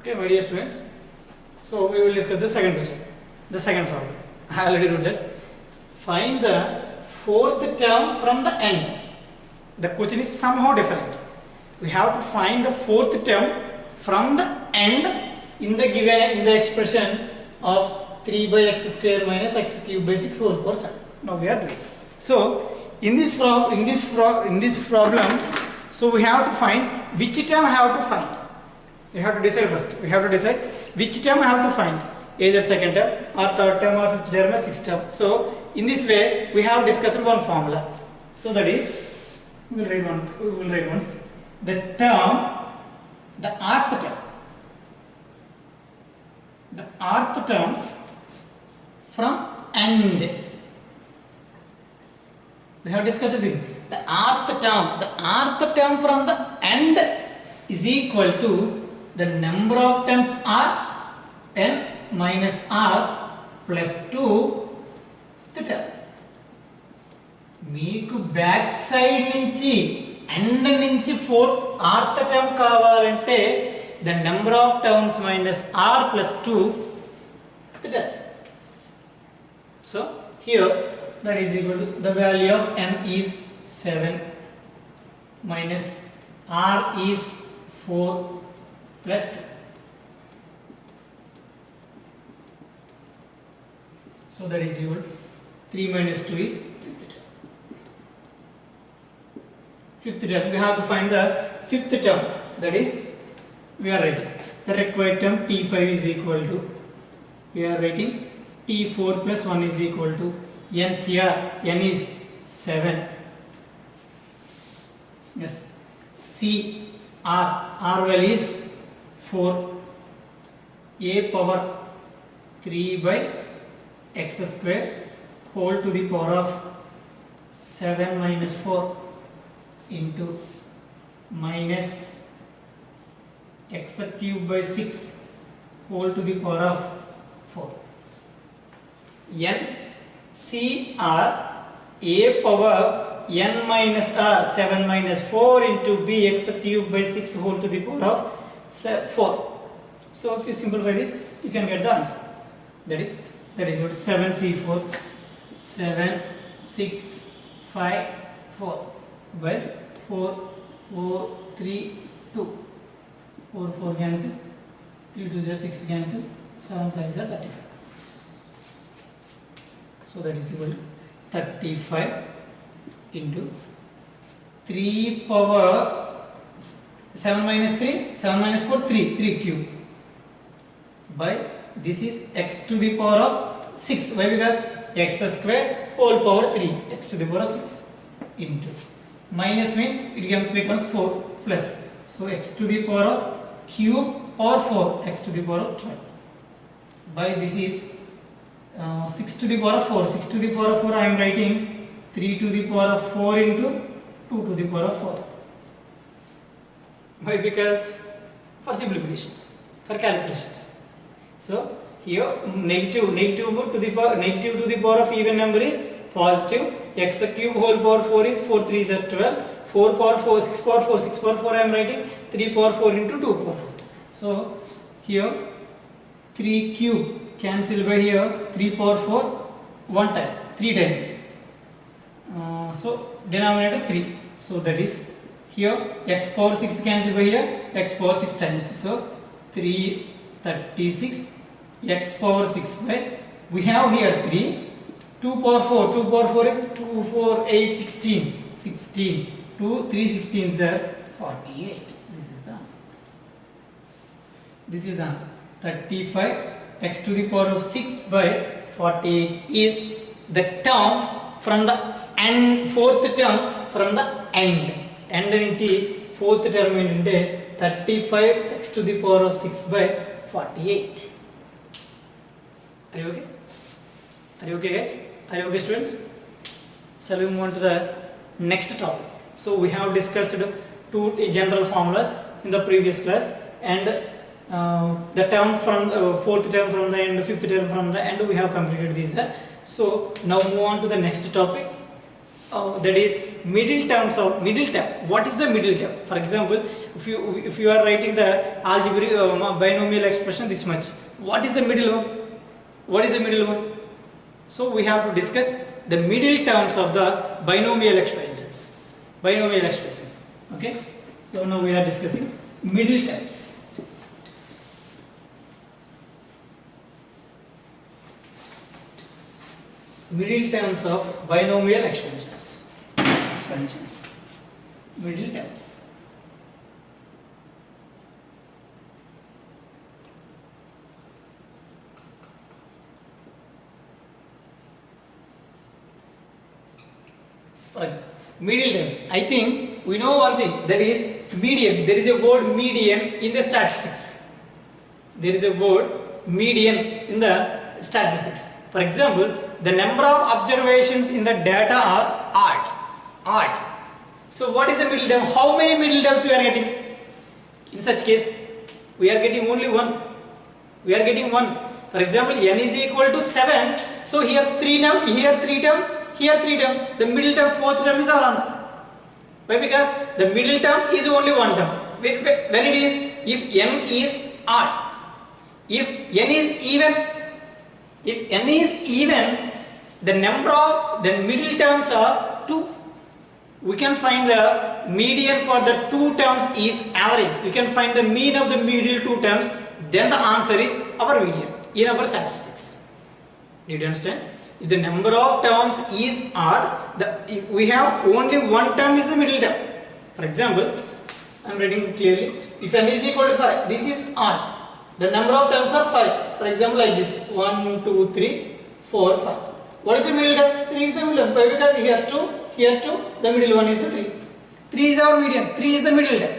Okay, my dear students. So we will discuss the second question, the second problem. I already wrote that. Find the fourth term from the end. The question is somehow different. We have to find the fourth term from the end in the given in the expression of 3 by x square minus x cube by 6 whole power 7. Now we are doing. So in this problem, so we have to find which term I have to find. We have to decide first. We have to decide which term I have to find. Either second term or third term or fifth term or sixth term. So in this way we have discussed one formula. So that is we will write once. The term, the rth term from end. We have discussed it. The rth term from the end is equal to the number of terms are n minus r plus 2 theta. మీకు back side నుంచి end నుంచి fourth rth term కావాలంటే the number of terms minus r plus 2 theta. So here that is equal to the value of n is 7 minus r is 4 plus 2. So that is equal to 3 minus 2 is fifth term. We have to find the fifth term. That is, we are writing the required term t5 is equal to, we are writing t4 plus 1 is equal to ncr. N is 7. Yes. C r value is 4. A power 3 by x square whole to the power of 7 minus 4 into minus x cube by 6 whole to the power of 4. N C R A power n minus r 7 minus 4 into b x cube by 6 whole to the power of 4. So if you simplify this, you can get the answer. That is what 7c4 7 6 5 4 by 4 4 3 2 4 4 cancel, 3 2 is 6 cancel, 7 5 is 35. So that is equal to 35 into 3 power 7 minus 3 7 minus 4 3 cube by this is x to the power of 6. Why? Because x square whole power 3 x to the power of 6 into minus means it becomes 4 plus, so x to the power of cube power 4 x to the power of 12 by this is 6 to the power of 4 6 to the power of 4 I am writing 3 to the power of 4 into 2 to the power of 4. Why? Because for simplifications, for calculations. So here negative to the power of even number is positive. X cube whole power 4 is 4 3 is 12. 4 power 4 6 power 4 6 power 4 I am writing 3 power 4 into 2 power 4. So here 3 cube cancel by here 3 power 4 one time 3 times. So denominator 3. So that is here x power 6 cancel by here x power 6 times. So 336 x power 6 by we have here 3 2 power 4 is 2 4 8 16 2 3 16s are 48. This is the answer. 35 x to the power of 6 by 48 is the term from the end, fourth term from the end నుంచి fourth term ఏంటంటే 35 x to the power of 6 by 48. Are you okay? Are you okay, guys? Are you okay, students? Shall we move on to the next topic? So we have discussed two general formulas in the previous class, and the term from fourth term from the end, fifth term from the end, we have completed these. So now move on to the next topic. that is middle terms of middle term. What is the middle term? For example, if you are writing the algebraic binomial expression this much, what is the middle one? What is the middle one? So we have to discuss the middle terms of the binomial expressions. Binomial expressions. Okay. So now we are discussing middle terms. Middle terms of binomial expansions. Middle terms. Middle terms. I think we know one thing, that is median. There is a word median in the statistics. There is a word median in the statistics. For example, the number of observations in the data are odd. So what is the middle term? How many middle terms we are getting? In such case, we are getting only one. We are getting one. For example, n is equal to 7. So here 3 terms, here 3 terms, here 3 terms. The middle term, fourth term is our answer. Why? Because the middle term is only one term. When it is, if n is odd, if n is even, the number of the middle terms are 2. We can find the median for the 2 terms is average. We can find the mean of the middle 2 terms. Then the answer is our median in our statistics. Did you understand? If the number of terms is odd, if we have only one term is the middle term. For example, I am writing clearly. If n is equal to 5, this is odd. The number of terms are 5. For example, like this: 1, 2, 3, 4, 5. What is the middle term? 3 is the middle term. Why? Because here 2, here 2, the middle one is the 3. 3 is our median. 3 is the middle term.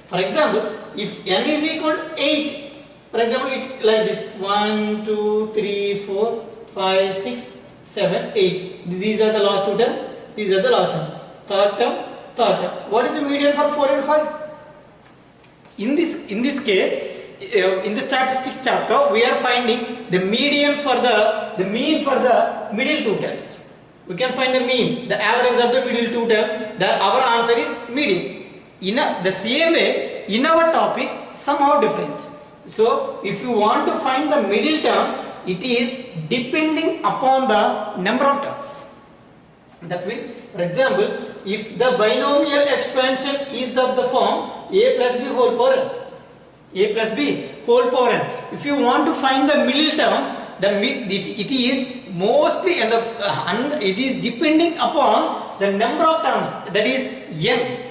For example, if n is equal to 8, for example, it like this: 1, 2, 3, 4, 5, 6, 7, 8. These are the last 2 terms. These are the last term. Third term, third term. What is the median for 4 and 5? In this case, in the statistics chapter, we are finding the median for the mean for the middle 2 terms. We can find the mean, the average of the middle 2 terms. Our answer is median. In the same way, in our topic, somehow different. So, if you want to find the middle terms, it is depending upon the number of terms. That means, for example, if the binomial expansion is of the form a plus b whole power n, a plus b whole power n. If you want to find the middle terms, it is mostly it is depending upon the number of terms, that is n.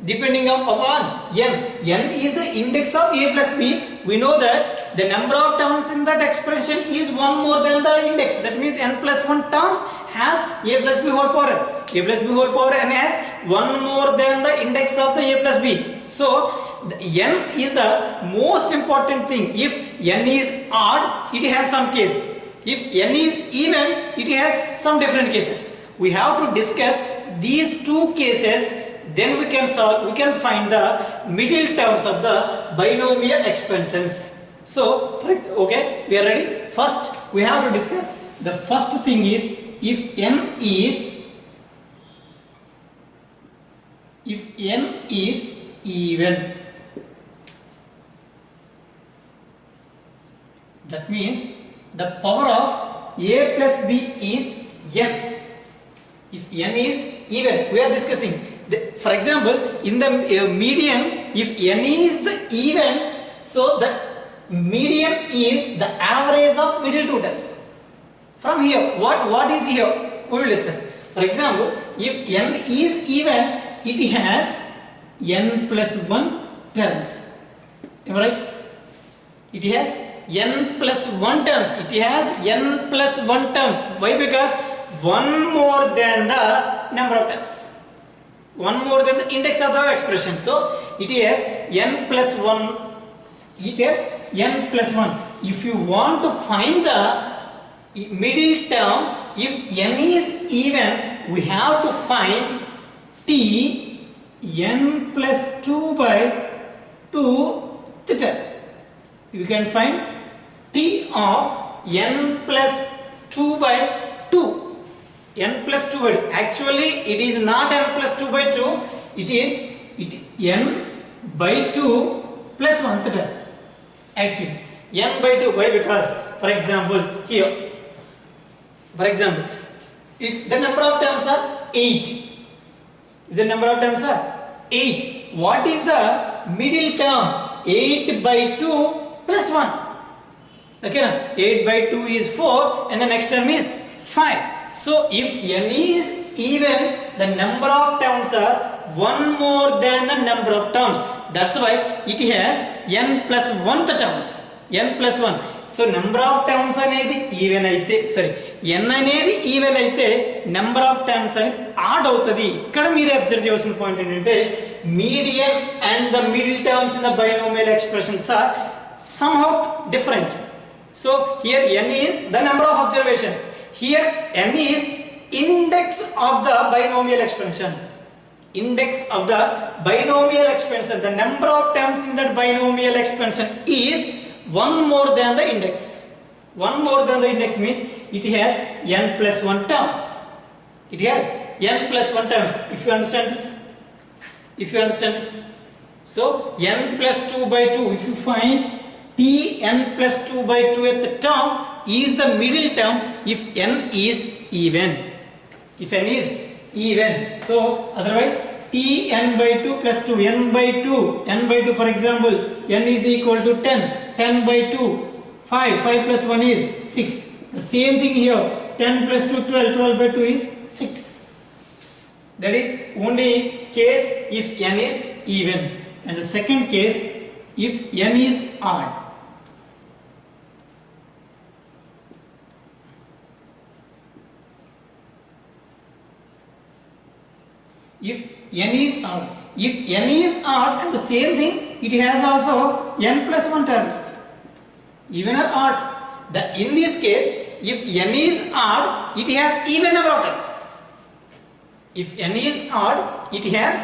Depending upon n. N is the index of a plus b. We know that the number of terms in that expression is 1 more than the index. That means n plus 1 terms has a plus b whole power n. A plus b whole power n has 1 more than the index of the a plus b. So, n is the most important thing. If n is odd, it has some case. If n is even, it has some different cases. We have to discuss these 2 cases. Then we can find the middle terms of the binomial expansions. So, okay, we are ready. First, we have to discuss the first thing is, if n is even, that means the power of a plus b is n. If n is even, we are discussing. For example, in the median, if n is the even, so the median is the average of middle 2 terms. From here, what is here? We will discuss. For example, if n is even, it has n plus 1 terms. Am I right? It has n plus 1 terms. It has n plus 1 terms. Why? Because 1 more than the number of terms. 1 more than the index of the expression. So, it has n plus 1. It has n plus 1. If you want to find the middle term, if n is even, we have to find t n plus 2 by 2 theta. You can find t of n plus 2 by 2. n plus 2 by 2. Actually it is not n plus 2 by 2, it is n by 2 plus 1th term. Actually n by 2, why? Because for example here, for example, if the number of terms are 8, if the number of terms are 8, what is the middle term? 8 by 2 plus 1. Okay, na? 8 by 2 is 4 and the next term is 5. So if n is even, the number of terms are 1 more than the number of terms. That's why it has n plus 1th terms. n plus 1. So number of terms అనేది even అయితే, sorry n అనేది even అయితే number of terms అనేది odd అవుతుంది. ఇక్కడ మీరు observe చేయాల్సిన point ఏంటంటే median and the middle terms in the binomial expressions are somehow different. So here n is the number of observations. Here n is index of the binomial expansion. Index of the binomial expansion. The number of terms in that binomial expansion is 1 more than the index. 1 more than the index means it has n plus 1 terms. It has n plus 1 terms. If you understand this, if you understand this, so n plus 2 by 2. If you find t n plus 2 by 2 at the term is the middle term if n is even. If n is even, so otherwise t n by 2 plus 2, n by 2, n by 2, for example, n is equal to 10, 10 by 2, 5, 5 plus 1 is 6. The same thing here, 10 plus 2, 12, 12 by 2 is 6. That is only case if n is even, and the second case if n is odd. If n is odd, if n is odd, and the same thing, it has also n plus 1 terms, even or odd. In this case, if n is odd, it has even number of terms. If n is odd, it has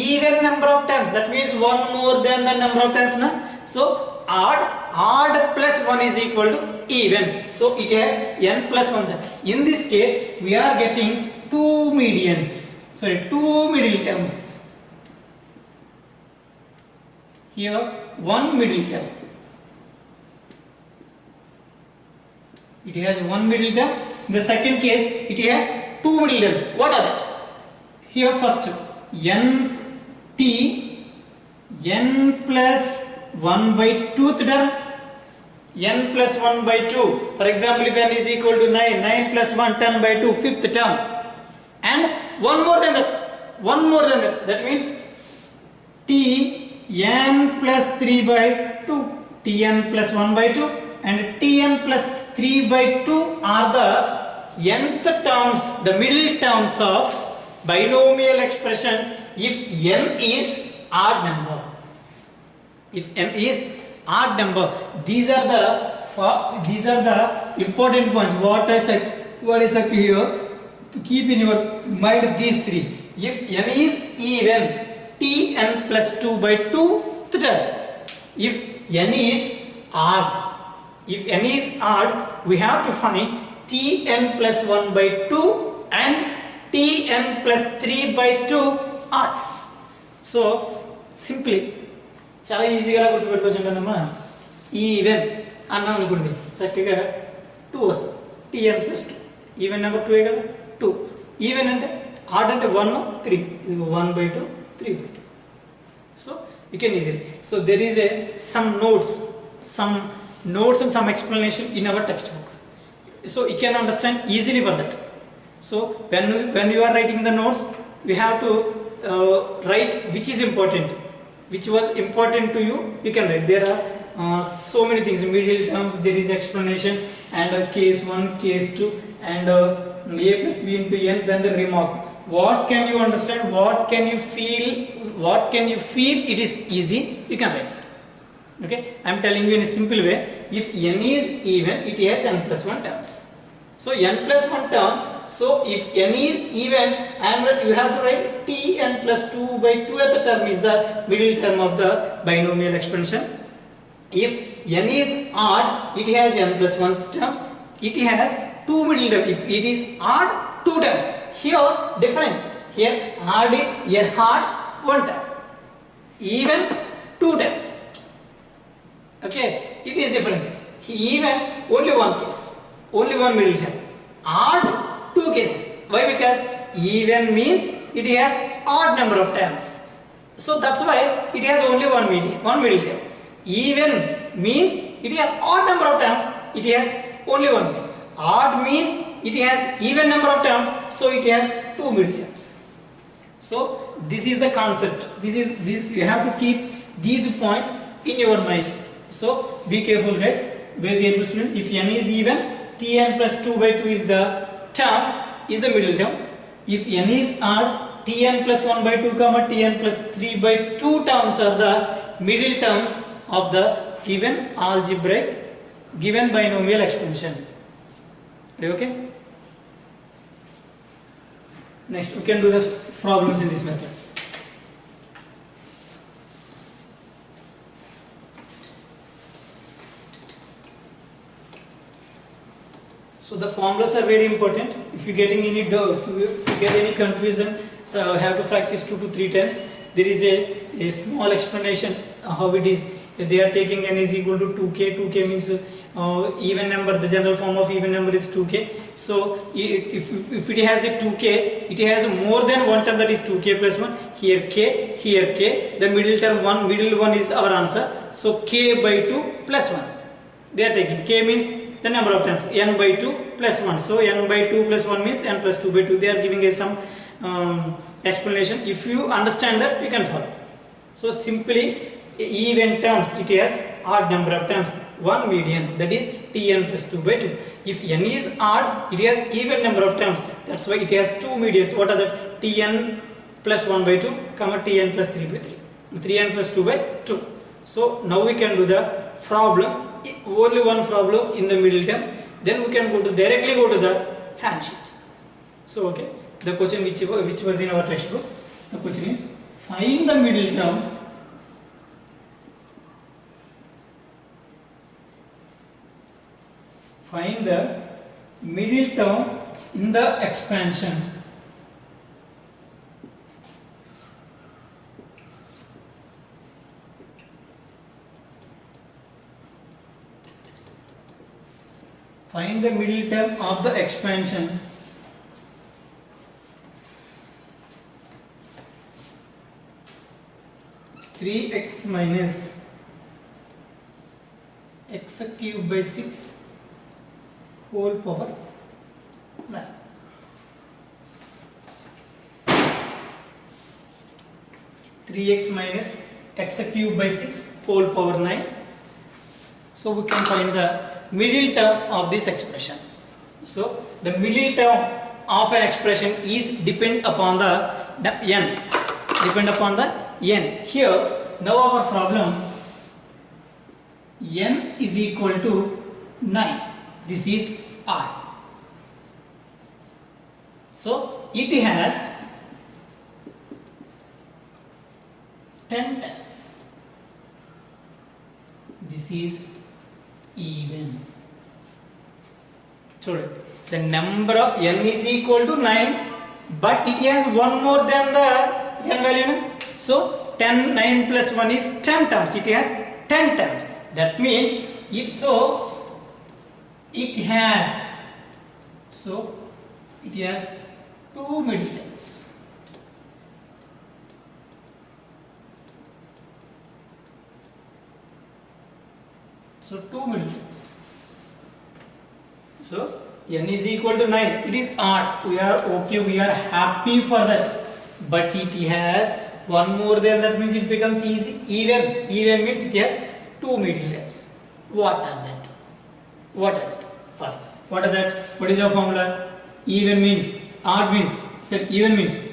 even number of terms. That means 1 more than the number of terms. Na? So odd plus 1 is equal to even. So it has n plus 1 term. In this case, we are getting 2 medians. Sorry, 2 middle terms. Here 1 middle term. It has 1 middle term. In the second case, it has 2 middle terms. What are that? Here first n t n plus 1 by 2th term, n plus 1 by 2. For example, if n is equal to 9, 9 plus 1, 10 by 2, 5th term. And 1 more than that, 1 more than that. That means t n plus 3 by 2, t n plus 1 by 2 and t n plus 3 by 2 are the nth terms, the middle terms of binomial expression if n is odd number. If n is odd number, these are the important points. What I said here, to keep in your mind these three. If n is even, t n plus 2 by 2 theta. If n is odd, if n is odd, we have to find t n plus 1 by 2 and t n plus 3 by 2 odd. So simply చాలా ఈజీగా గుర్తుపెట్టుకోవచ్చుంటానమ్మా. Even అన్నాం అనుకోండి, చక్కగా 2 వస్తుంది, tn plus 2. Even number 2 కదా, 2. Even అంటే add అంటే 1, 3, 1 by 2, 3 by 2. So you can easily. So there is some notes and some explanation in our textbook. So you can understand easily for that. So when you are writing the notes, we have to write which is important, which was important to you. You can write. There are so many things. Middle terms, there is explanation, and case 1, case 2, and a plus b into n. Then the remark. What can you understand? What can you feel? What can you feel? It is easy. You can write. Okay, I am telling you in a simple way. If n is even, it has n plus 1 terms. So n plus 1 terms. So if n is even, and you have to write t n plus 2 by 2 at the term is the middle term of the binomial expansion. If n is odd, it has n plus 1 terms. It has 2 middle terms. If it is odd, 2 two times. Here difference. Here odd, here odd one time. Even two times. Okay, it is different. Even only one case, only one middle term. Odd two cases. Why? Because even means it has odd number of terms. So that's why it has only one middle term. Even means it has odd number of terms. It has only one middle. Odd means it has even number of terms. So it has two middle terms. So this is the concept. This you have to keep these points in your mind. So be careful, guys. Be careful, students. If n is even, Tn plus 2 by 2 is the term, is the middle term. If n is odd, Tn plus 1 by 2 comma Tn plus 3 by 2 terms are the middle terms of the given algebraic, given binomial expansion. Are you okay? Next, we can do the problems in this method. So the formulas are very important. If you getting any doubt, if you get any confusion, have to practice 2 to 3 times. There is a small explanation how it is. They are taking n is equal to 2k. 2k means even number. The general form of even number is 2k. So if it has a 2k, it has more than one term, that is 2k plus 1. Here k. The middle one is our answer. So k by 2 plus 1. They are taking k means the number of times, n by 2 plus 1. So n by 2 plus 1 means n plus 2 by 2. They are giving us some explanation. If you understand that, you can follow. So simply even terms, it has odd number of terms, one median, that is Tn plus 2 by 2. If n is odd, it has even number of terms. That's why it has two medians. What are that? Tn plus 1 by 2 comma Tn plus 3 by 3. 3n plus 2 by 2. So now we can do the problems. Only one problem in the middle terms. Then we can directly go to the hand sheet. So okay, the question which was in our textbook. The question is, find the middle terms in the expansion find the middle term of the expansion three x minus x cube by 6 whole power 9. Three x minus x cube by 6 whole power 9. So we can find the middle term of this expression. So the middle term of an expression is depend upon the n. Here now our problem, n is equal to 9. This is odd. So it has 10 times. This is even. So the number of n is equal to 9, but it has one more than the n value. So 9 plus 1 is 10 terms. It has 10 terms. That means it has two middle terms. So two middle terms. So n is equal to 9. It is odd. We are okay. We are happy for that. But it has one more than that, means it becomes even. Even means it has two middle terms. What are that? First, what are that? What is your formula? Even means, odd means, even means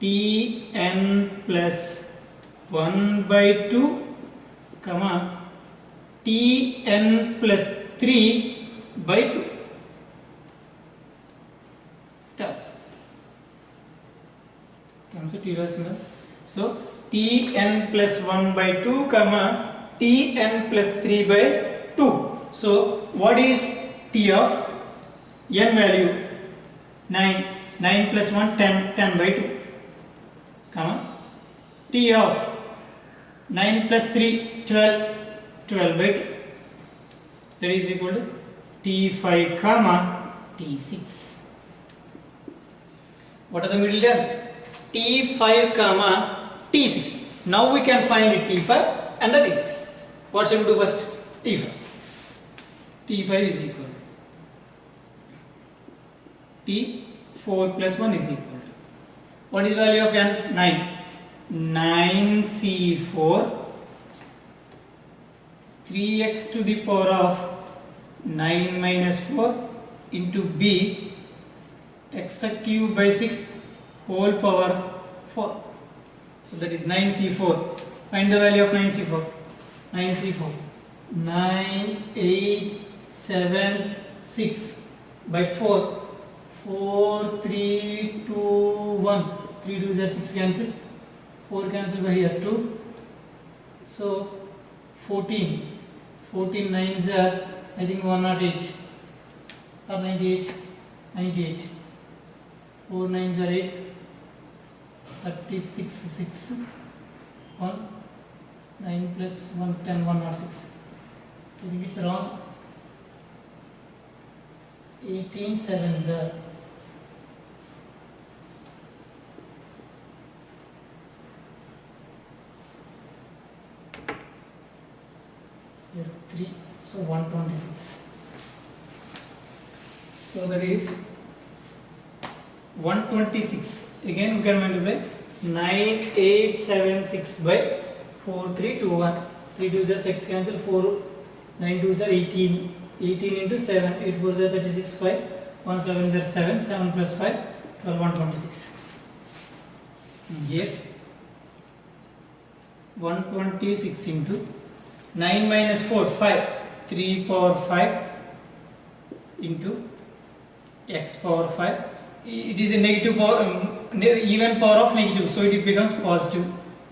Tn plus 1 by 2 comma Tn plus 3 by 2 terms of T rational. So Tn plus 1 by 2 comma Tn plus 3 by 2. So what is T of n value? 9, 9 plus 1, 10, 10 by 2, comma, t of 9 plus 3, 12, 12 by 2, that is equal to t5 comma t6. What are the middle terms? t5 comma t6. Now we can find t5 and the t6. What shall we do first? t5. t5 is equal to t4 plus 1 is equal to, what is the value of n? 9. 9c4 3x to the power of 9 minus 4 into b x cube by 6 whole power 4. So that is 9c4. Find the value of 9c4. 9c4. 9, 8, 7, 6 by 4. 4, 3, 2, 1. 3 2s are 6 cancel. 4 cancel by here 2. So 14. 14 9s are, I think, 108 or 98. 98. 4 9s are 8. 36 6 1 9 plus 1 10 106. I think it's wrong. 18 7s are here 3, so 126. So that is 126. Again we can multiply 9 8 7 6 by 4 3 2 1. 3 2s are 6 cancel, 4 9 2s are 18. 18 into 7, 8 4s are 36, 5 1 7 are 7, 7 plus 5 12, 126. Here 126 into 9 minus 4 5, 3 power 5 into x power 5. It is a negative power, even power of negative, so it becomes positive.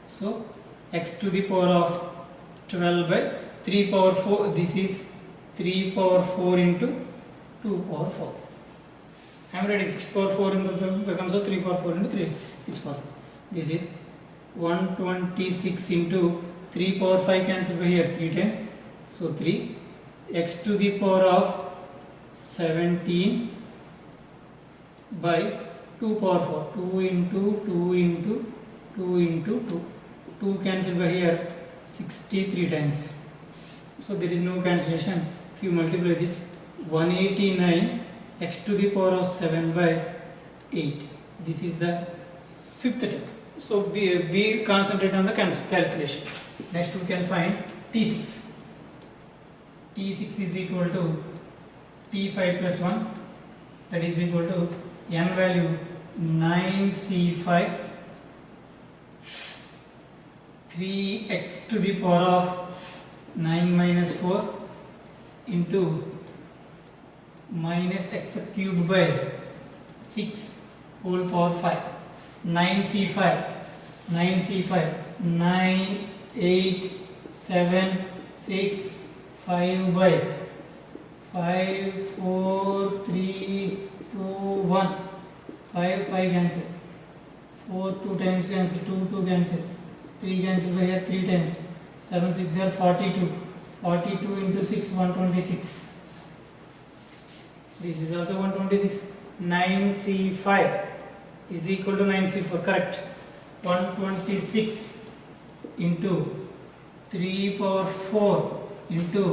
So x to the power of 12 by 3 power 4. This is 3 power 4 into 2 power 4. I am writing 6 power 4 into becomes 3 power 4 into 3 6 power 4. This is 126 into 3 power 5 cancel by here 3 times. So 3 x to the power of 17 by 2 power 4. 2 into 2 into 2 into 2. 2 cancel by here 63 times. So there is no cancellation. If you multiply this, 189 x to the power of 7 by 8. This is the fifth step. So we concentrate on the calculation. Next we can find T6. T6 is equal to T5 plus 1, that is equal to n value 9c5 3x to the power of 9 minus 4 into minus x cube by 6 whole power 5. 9c5 9 8 7 6 5 by 5 4 3 2 1 5 cancel, 4 2 times cancel, 2 2 cancel, 3 cancel by here 3 times, 7 6 are 42, 42 into 6 126. This is also 126. 9c5 is equal to 9c4, correct. 126 into 3 power 4 into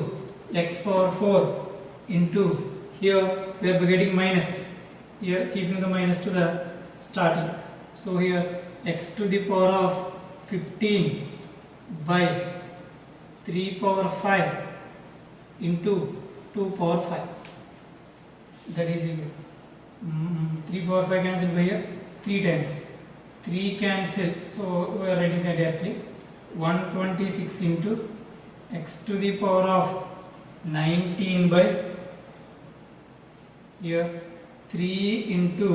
x power 4 into, here we are getting minus, here keeping the minus to the starting. So here x to the power of 15 by 3 power 5 into 2 power 5. That is equal 3 power 5 cancel by here 3 times. 3 cancel, so we are writing that directly. 126 into x to the power of 19 by here 3 into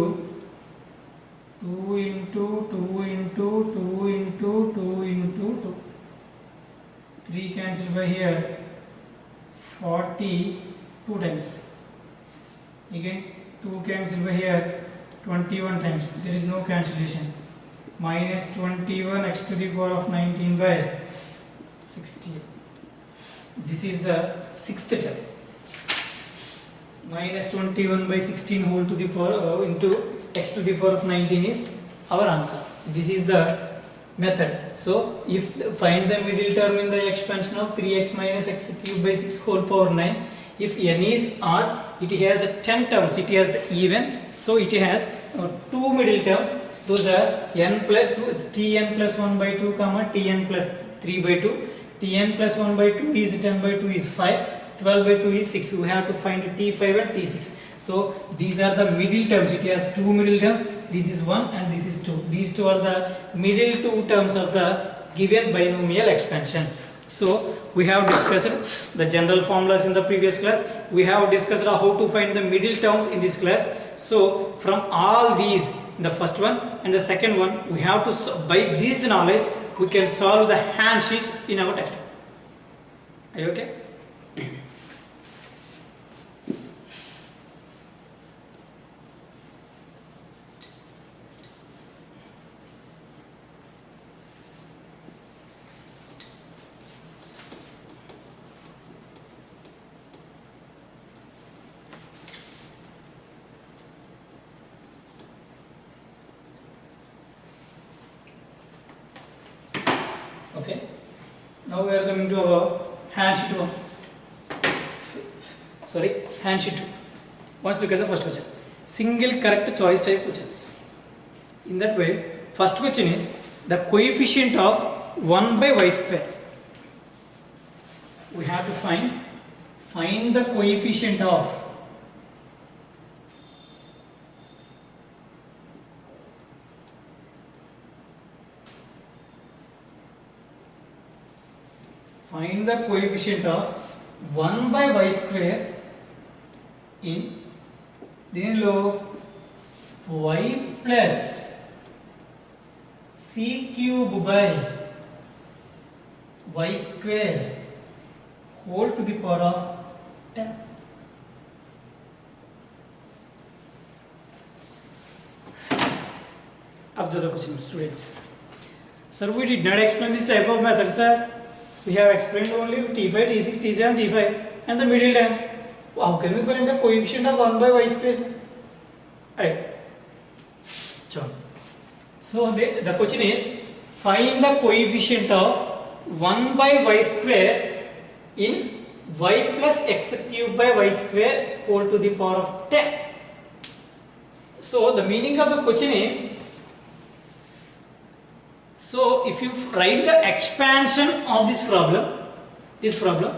2 into 2 into 2 into 2 into 2. 3 cancel by here 42 times. Again 2 cancel by here 21 times, there is no cancellation. Minus 21 x to the power of 19 by 16. This is the sixth term. Minus 21 by 16 whole to the power into x to the power of 19 is our answer. This is the method. So if find the middle term in the expansion of 3x minus x cube by 6 whole power 9. If n is odd, it has 10 terms, it has the even, so it has two middle terms. Those are n plus 2, tn plus 1 by 2 comma tn plus 3 by 2. Tn plus 1 by 2 is 10 by 2 is 5, 12 by 2 is 6. We have to find t5 and t6. So these are the middle terms. It has two middle terms. This is 1 and this is 2. These two are the middle two terms of the given binomial expansion. So we have discussed the general formulas in the previous class. We have discussed how to find the middle terms in this class. So from all these, the first one and the second one, we have to, by this knowledge, we can solve the hand sheet in our textbook. Are you okay? Okay. Now we are coming to our hand sheet 1. Sorry, hand sheet 2. Let's look at the first question. Single correct choice type questions. In that way, first question is the coefficient of 1 by y square. We have to find the coefficient of find the coefficient of 1 by y square in దీనిలో y plus c cube by y square whole to the power of 10. Observe the question, students. Sir, we did not explain this type of method, sir. We have explained only t5, t6, t7, t5 and the middle terms. How can we find the coefficient of 1 by y square? Sure. So the question is find the coefficient of 1 by y square in y plus x cube by y square whole to the power of 10. So the meaning of the question is, so if you write the expansion of this problem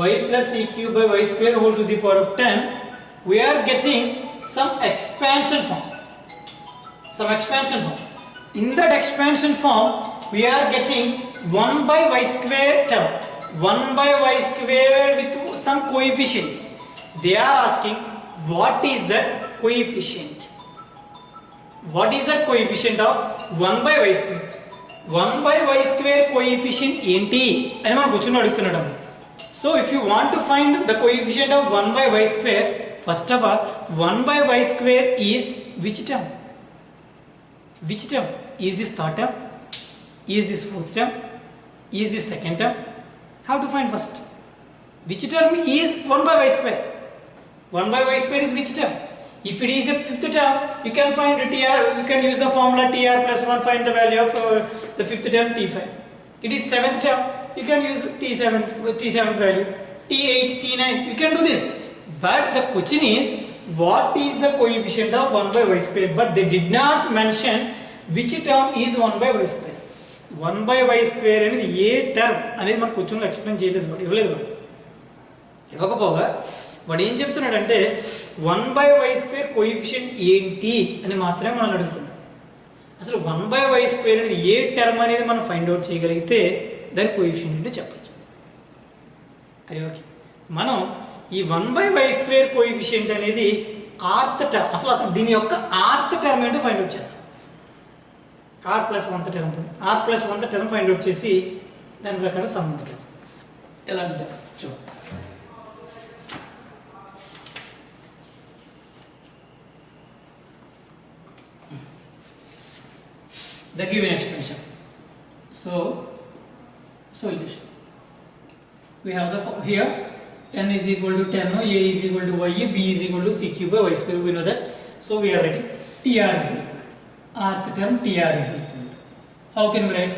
y plus c cube by y square whole to the power of 10, we are getting some expansion form. In that expansion form, we are getting 1 by y square term. 1 by y square with some coefficients. They are asking what is that coefficient? What is the coefficient of 1 by y square? 1 by y square coefficient enti ani manu question adugutunnadam. So if you want to find the coefficient of 1 by y square, first of all 1 by y square is which term? Which term? Is this third term? Is this fourth term? Is this second term? How to find first? Which term is 1 by y square? 1 by y square is which term? If it is a fifth term, you can find TR, you can use the formula TR plus 1, find the value of the fifth term T5. It is seventh term, you can use T7 value, T8, T9, you can do this. But the question is, what is the coefficient of 1 by y square? But they did not mention which term is 1 by y square. 1 by y square అనేది ఏ term అనేది మన క్వశ్చన్లో explain చేయలేదు వాడు, ఇవ్వలేదు వాడు. ఇవ్వకపోగా వాడు ఏం చెప్తున్నాడంటే 1 by y square కోఎఫిషియంట్ ఏంటి అని మాత్రమే మనం అడుగుతున్నాం. అసలు 1 by y square అనేది ఏ టర్మ్ అనేది మనం ఫైండ్ అవుట్ చేయగలిగితే దాని కోఎఫిషియంట్ అంటే చెప్పచ్చు. అది ఓకే. మనం ఈ 1 by y square కోఎఫిషియంట్ అనేది ఆర్త్ టర్మ్, అసలు దీని యొక్క ఆర్త్ టర్మ్ ఏంటో ఫైండ్ అవుట్ చేద్దాం. r plus 1th term r plus 1th term find out చేసి దాని ప్రకారం సంబంధించాలి. ఎలా అంటే చూడండి, the given expression. So solution. We have the here n is equal to 10, a is equal to y, b is equal to c cube by y square. We know that. So we are writing tr is equal to rth term tr is equal to. How can we write?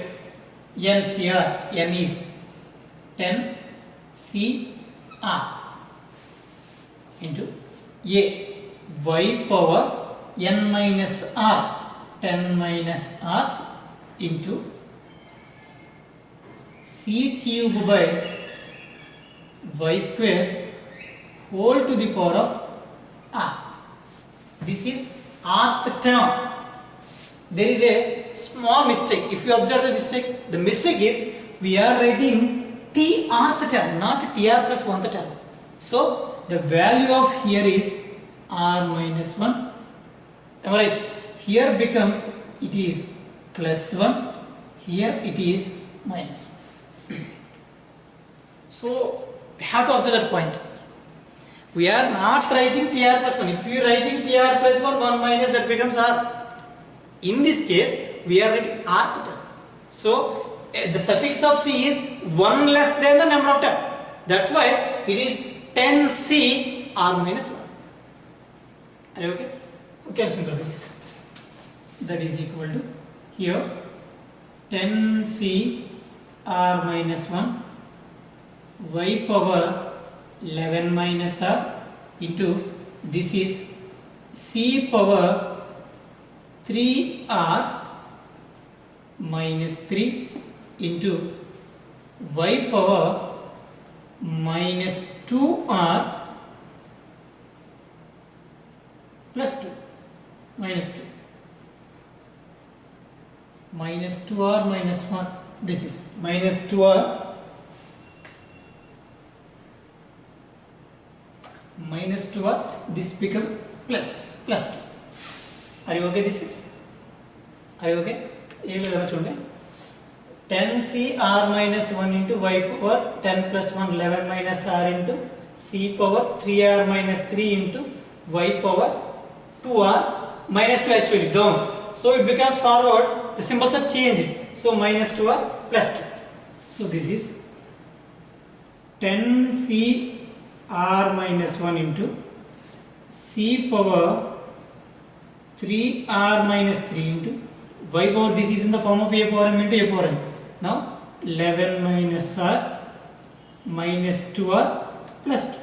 NCR, n is 10 CR into a y power n minus r 10 minus r into c cube by y square whole to the power of r. This is rth term. There is a small mistake. If you observe the mistake is we are writing t rth term, not tr plus 1th term. So the value of here is r minus 1. Am I right? Here becomes it is plus 1. Here it is minus 1. So we have to observe that point. We are not writing tr plus 1. If you are writing tr plus 1, 1 minus, that becomes r. In this case, we are writing rth term. So the suffix of c is 1 less than the number of term. That's why it is 10c r minus 1. Are you okay? We can simplify this. That is equal to here 10c r minus 1 y power 11 minus r into this is c power 3r minus 3 into y power minus 2r plus 2 minus 2 minus 2r minus 1. This is minus 2r minus 2r. This becomes plus 2. Are you okay? This is. Are you okay? 10c r minus 1 into y power 10 plus 1 11 minus r into c power 3r minus 3 into y power 2r minus 2 actually down. So it becomes forward. The symbols are changed. So minus 2r plus 2. So this is 10c r minus 1 into c power 3r minus 3 into y power, this is in the form of a power m into a power m. Now 11 minus r minus 2r plus 2.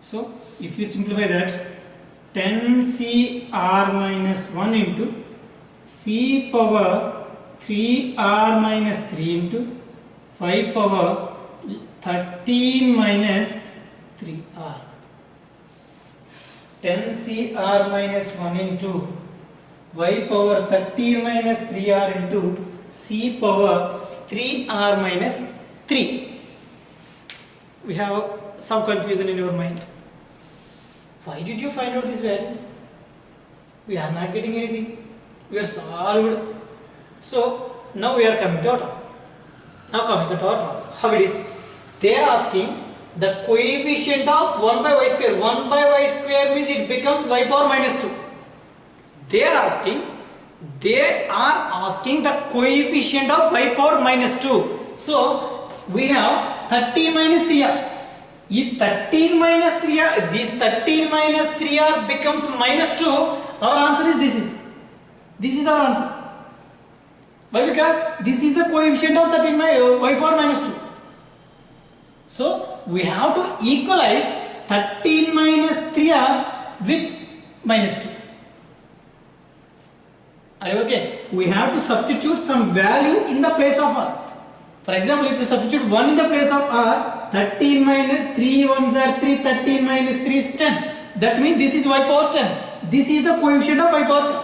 So if you simplify that, 10c r minus 1 into c power 3r minus 3 into y power 13 minus 3r. 10c r minus 1 into y power 13 minus 3r into c power 3r minus 3. We have some confusion in your mind. Why did you find out this value? We are not getting anything. We are solved. So now we are coming to our top. Now coming to our form. How it is? They are asking the coefficient of 1 by y square. 1 by y square means it becomes y power minus 2. They are asking the coefficient of y power minus 2. So we have 13 minus 3r. If 13 minus 3r, this 13 minus 3r becomes minus 2, our answer is this. This is our answer. Why? Because this is the coefficient of 13 y power minus 2. So we have to equalize 13 minus 3r with minus 2. Are you okay? We have to substitute some value in the place of r. For example, if you substitute 1 in the place of r, 13 minus 3 1s are 3, 13 minus 3 is 10. That means this is y power 10. This is the coefficient of y power 10.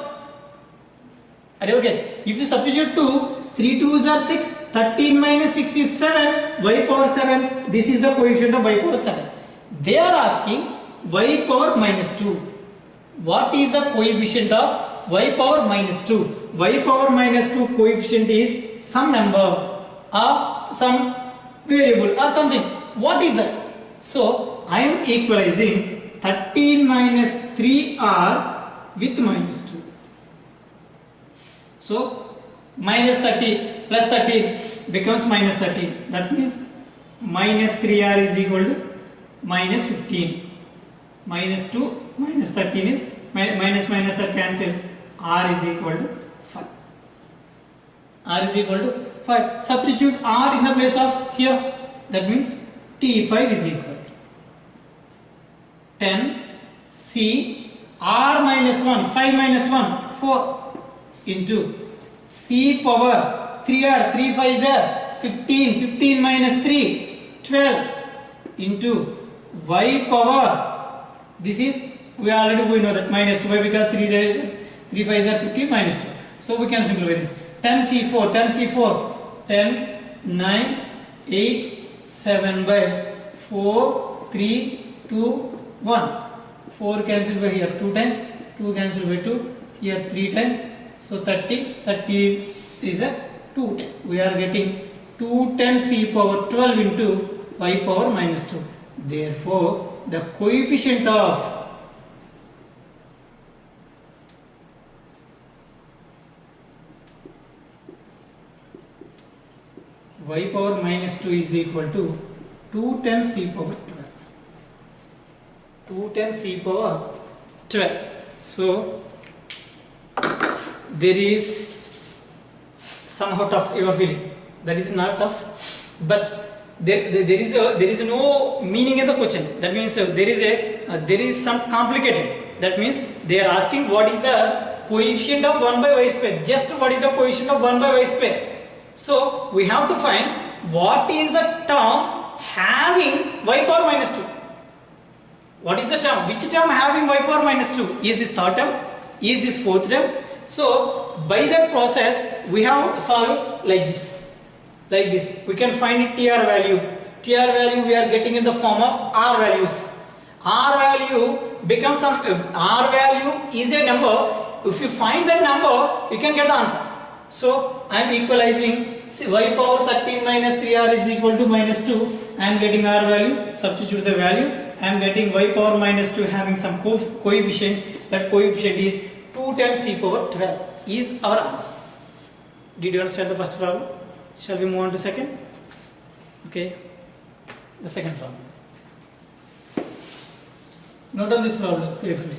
Are you okay? If you substitute 2, 3 2s are 6, 13 minus 6 is 7, y power 7. This is the coefficient of y power 7. They are asking y power minus 2. What is the coefficient of y power minus 2? Y power minus 2 coefficient is some number or some variable or something. What is that? So I am equalizing 13 minus 3r with minus 2. So minus 30 plus 13 becomes minus 13. That means minus 3r is equal to minus 15. Minus 2 minus 13 is minus minus are cancelled. R is equal to 5. R is equal to 5. Substitute R in the place of here. That means T5 is equal to 10 C R minus 1, 5 minus 1, 4 into C power 3R, 3 5 is 15, 15 minus 3, 12 into Y power, this is, we know that minus 2, because 3 5 is 15 minus 2. So we can simplify this. 10 C4, 10 C4, 10, 9, 8, 7 by 4, 3, 2, 1. 4 cancel by here 2 times, 2 cancel by 2, here 3 times. So 30 is a 2 10. We are getting 210 C power 12 into Y power minus 2. Therefore, the coefficient of Y power minus 2 is equal to 210 C power 12. 210 C power 12. So there is somewhat of your feeling. That is not tough, but there is no meaning in the question. That means there is some complicated. That means they are asking what is the coefficient of 1 by y square. Just what is the coefficient of 1 by y square. So we have to find what is the term having y power minus 2. What is the term? Which term having y power minus 2? Is this third term? Is this fourth term? So by that process we have solved like this. Like this. We can find TR value. TR value we are getting in the form of R values. R value becomes some, R value is a number. If you find that number, you can get the answer. So I am equalizing y power 13 minus 3r is equal to minus 2. I am getting R value, substitute the value. I am getting y power minus 2 having some coefficient. That coefficient is 210 C power 12 is our answer. Did you understand the first problem? Shall we move on to second? Okay, the second problem. Note down this problem carefully.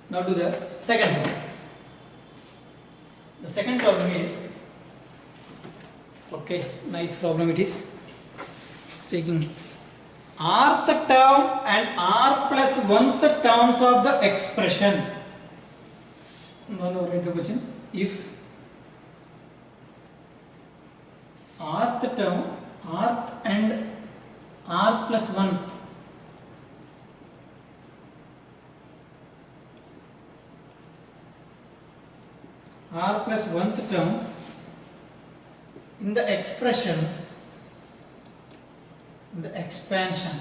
Now do the second problem. The second problem is, okay, nice problem it is. It's taking rth term and r plus 1th terms of the expression. No, write the question. If rth term, rth and r plus 1 r plus 1th terms in the expression, in the expansion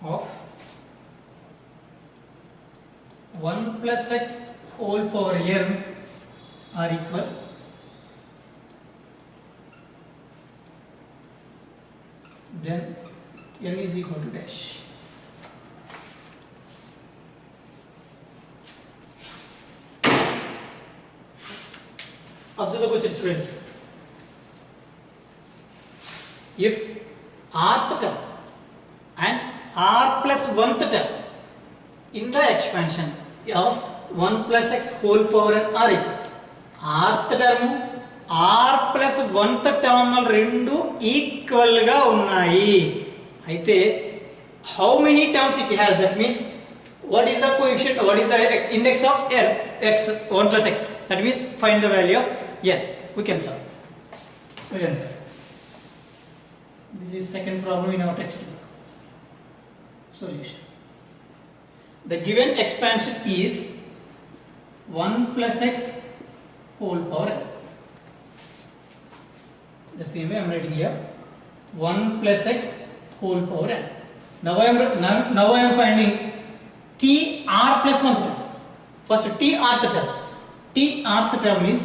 of 1 plus x whole power n are equal, then n is equal to dash. Observe the question, students. If rth term and r plus 1th term in the expansion of 1 plus x whole power n are equal, rth term r plus 1th term రెండు equal గా ఉన్నాయి అయితే how many terms it has? That means what is the coefficient, what is the index of n, x 1 plus x, that means find the value of n. We can solve. This is second problem in our textbook. Solution. The given expansion is 1 plus x whole power n. The same way I am writing here 1 plus x whole power n. Now I am finding t r plus 1th term. First t rth term. T rth term is,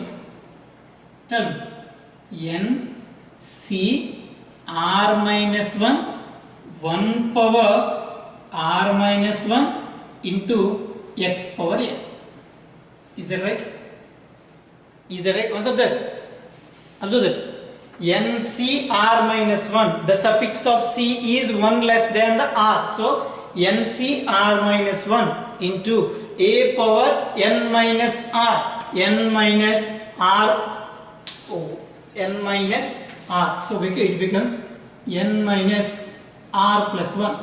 tell me, n c r minus 1 power r minus 1 into x power n. Is that right? Is that right? Observe that. Observe that. N c r minus 1. The suffix of c is 1 less than the r. So n c r minus 1 into a power n minus r. N minus r. Oh, n minus r. So it becomes n minus r plus 1.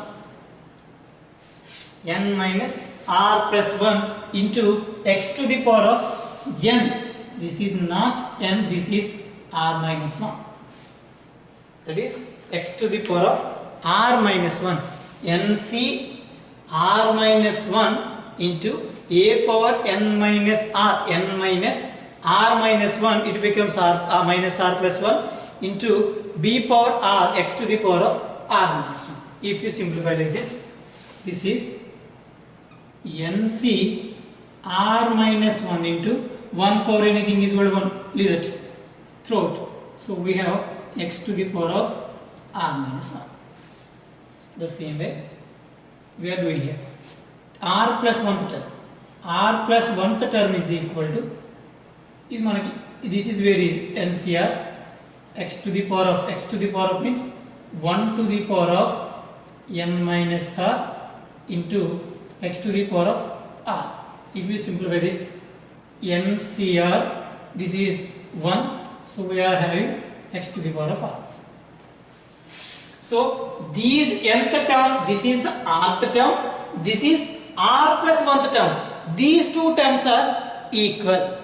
N minus r plus 1 into x to the power of n. This is not n, this is r minus 1. That is x to the power of r minus 1. N c r minus 1 into a power n minus r. N minus r minus 1, it becomes r minus r plus 1 into b power r, x to the power of r minus 1. If you simplify like this, this is n c r minus 1 into 1 power anything is equal to 1. Leave it. Throw it. So we have x to the power of r minus 1. The same way we are doing here. R plus 1th term. R plus 1th term is equal to, this is where is NCR, x to the power of means 1 to the power of n minus r into x to the power of r. If we simplify this, NCR, this is 1, so we are having x to the power of r. So these nth term, this is the rth term, this is r plus 1th term. These two terms are equal.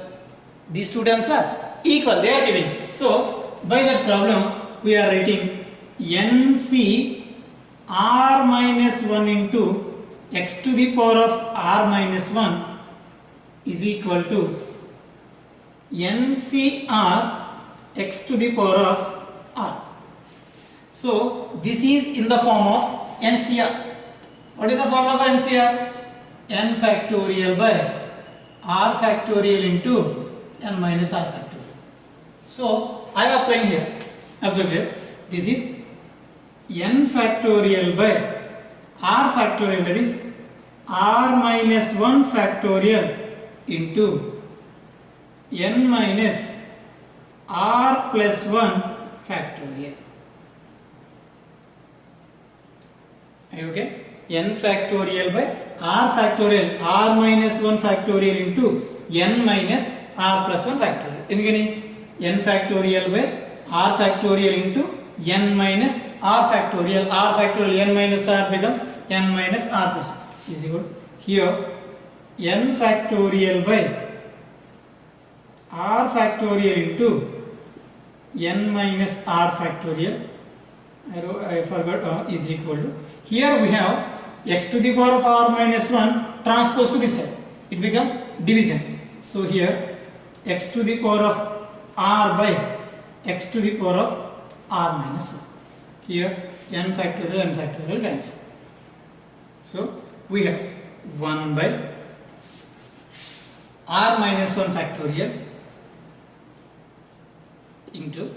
These two terms are equal. They are given. So by that problem, we are writing nc r minus 1 into x to the power of r minus 1 is equal to ncr x to the power of r. So this is in the form of NCR. What is the form of NCR? N factorial by r factorial into n minus r factorial. So I am applying here. Observe here. This is n factorial by r factorial, that is r minus 1 factorial into n minus r plus 1 factorial. Are you okay? N factorial by r factorial, r minus 1 factorial into n minus r plus 1 factorial. Endukani n factorial by r factorial into n minus r factorial. R factorial n minus r becomes n minus r plus 1 is equal. Here n factorial by r factorial into n minus r factorial, I forgot, is equal to, here we have x to the power of r minus 1 transpose to this side. It becomes division. So here x to the power of r by x to the power of r minus 1. Here n factorial cancel. So we have 1 by r minus 1 factorial into,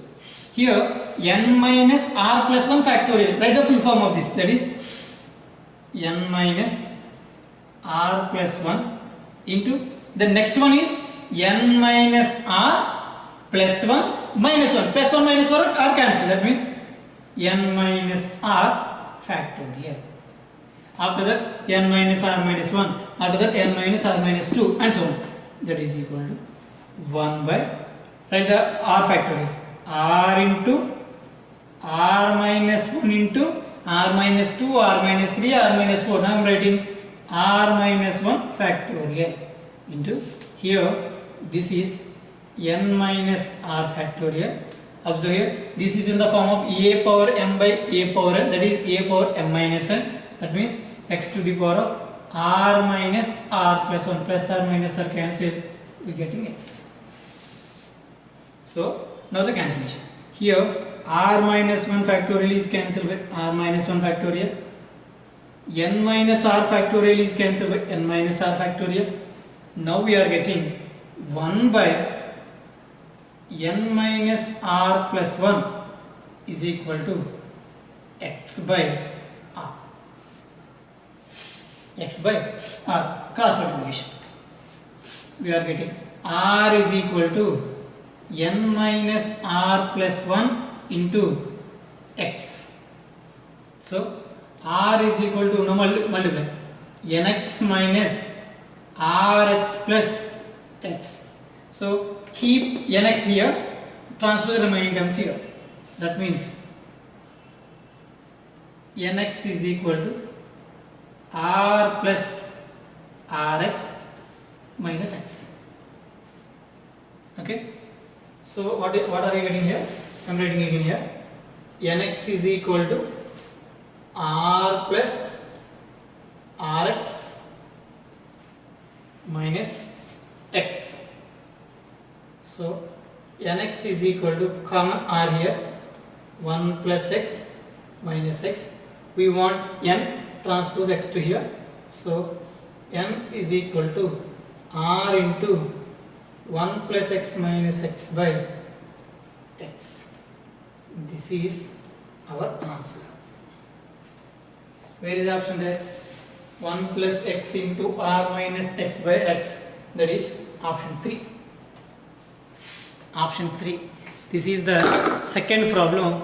here n minus r plus 1 factorial. Write the full form of this, that is n minus r plus 1 into, the next one is n minus r plus 1 minus 1. Plus 1 minus 1 are cancelled. That means n minus r factorial. After that n minus r minus 1. After that n minus r minus 2 and so on. That is equal to 1 by, write the r factorials, r into r minus 1 into r minus 2, r minus 3, r minus 4. Now I am writing r minus 1 factorial into, here this is n minus r factorial. Observe here, this is in the form of a power m by a power n, that is a power m minus n. That means x to the power of r minus r plus 1, plus r minus r cancel, we are getting x. So now the cancellation. Here r minus 1 factorial is cancelled with r minus 1 factorial. N minus r factorial is cancelled with n minus r factorial. Now we are getting 1 by n minus r plus 1 is equal to x by r. X by r, cross multiplication. We are getting r is equal to n minus r plus 1 into x. So r is equal to, now multiply, nx minus rx plus x. So keep nx here, transpose the remaining terms here. That means nx is equal to r plus rx minus x. Okay. So what are we getting here? I am writing again here. Nx is equal to r plus rx minus x. So nx is equal to, common r here, 1 plus x minus x. We want n, transpose x to here. So n is equal to r into 1 plus x minus x by x. This is our answer. Where is the option there? 1 plus x into r minus x by x. That is option 3. Option 3. This is the second problem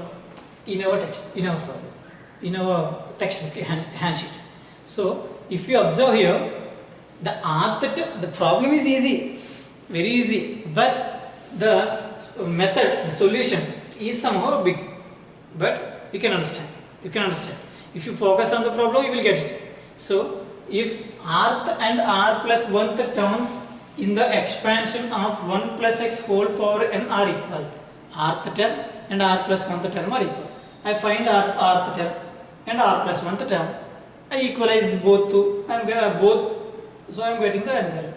in our textbook hand sheet. So if you observe here, the problem is easy, very easy, but the method, the solution is somehow big, but you can understand. If you focus on the problem, you will get it. So if rth and r plus 1th terms in the expansion of 1 plus x whole power n are equal, rth term and r plus 1th term are equal. I find rth term and r plus 1th term. I equalize both to, so I am getting the n value.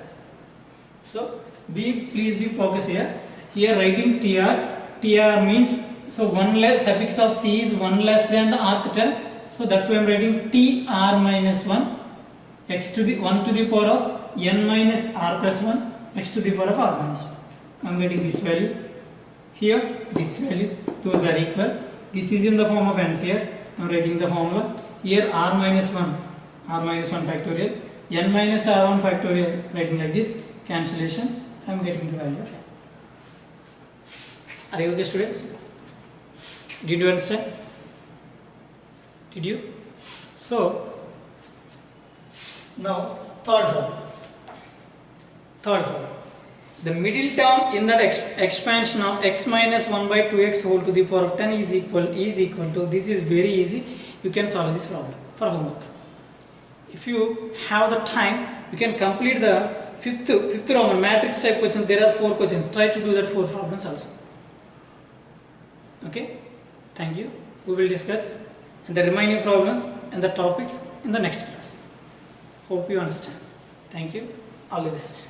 So please be focused here. Here writing tr means, so one less, suffix of c is 1 less than the rth term. So that's why I am writing tr minus 1 x to the 1 to the power of n minus r plus 1 x to the power of r minus 1. I am getting this value here, this value, those are equal. This is in the form of ns here. I am writing the formula here, r minus 1 factorial, n minus r1 factorial, writing like this, cancellation. I am getting the value of n. Are you okay, students? Did you understand? Did you? So now third problem. The middle term in that expansion of x minus 1 by 2x whole to the power of 10 is equal to, this is very easy. You can solve this problem for homework. If you have the time, you can complete the fifth Roman matrix type question. There are 4 questions. Try to do that 4 problems also. Okay. Thank you. We will discuss the remaining problems and the topics in the next class. Hope you understand. Thank you. All the best.